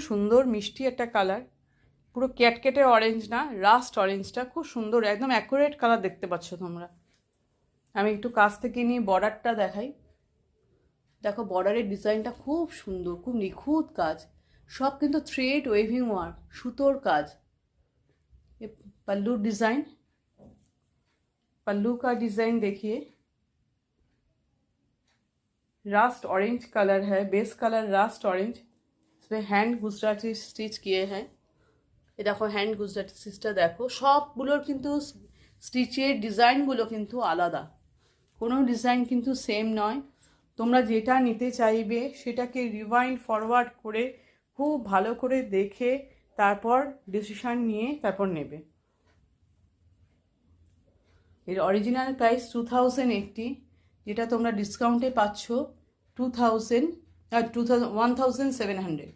সুন্দর মিষ্টি একটা কালার, পুরো ক্যাটকেটে অরেঞ্জ না, রাস্ট অরেঞ্জটা খুব সুন্দর, একদম অ্যাকুরেট কালার দেখতে পাচ্ছ তোমরা। আমি একটু কাছ থেকে নিয়ে বর্ডারটা দেখাই। দেখো বর্ডারের ডিজাইনটা খুব সুন্দর, খুব নিখুঁত কাজ, সব কিন্তু থ্রেড ওয়েভিং ওয়ার্ক, সুতোর কাজ। पल्लू डिज़ाइन, पल्लू का डिज़ाइन देखिए, रास्ट ऑरेंज कलर है, बेस कलर रास्ट ऑरेंज, इसमें हैंड गुजराती स्टिच किए हैं। ये देखो हैंड गुजराती स्टिचটা দেখো, সবগুলোর কিন্তু স্টিচের ডিজাইনগুলো কিন্তু আলাদা, কোনো ডিজাইন কিন্তু সেম নয়। তোমরা যেটা নিতে চাইবে সেটাকে রিওয়াইন্ড ফরওয়ার্ড করে খুব ভালো করে দেখে তারপর ডিসিশন নিয়ে তারপর নেবে। এর অরিজিনাল প্রাইস 2080, যেটা তোমরা ডিসকাউন্টে পাচ্ছ 1700।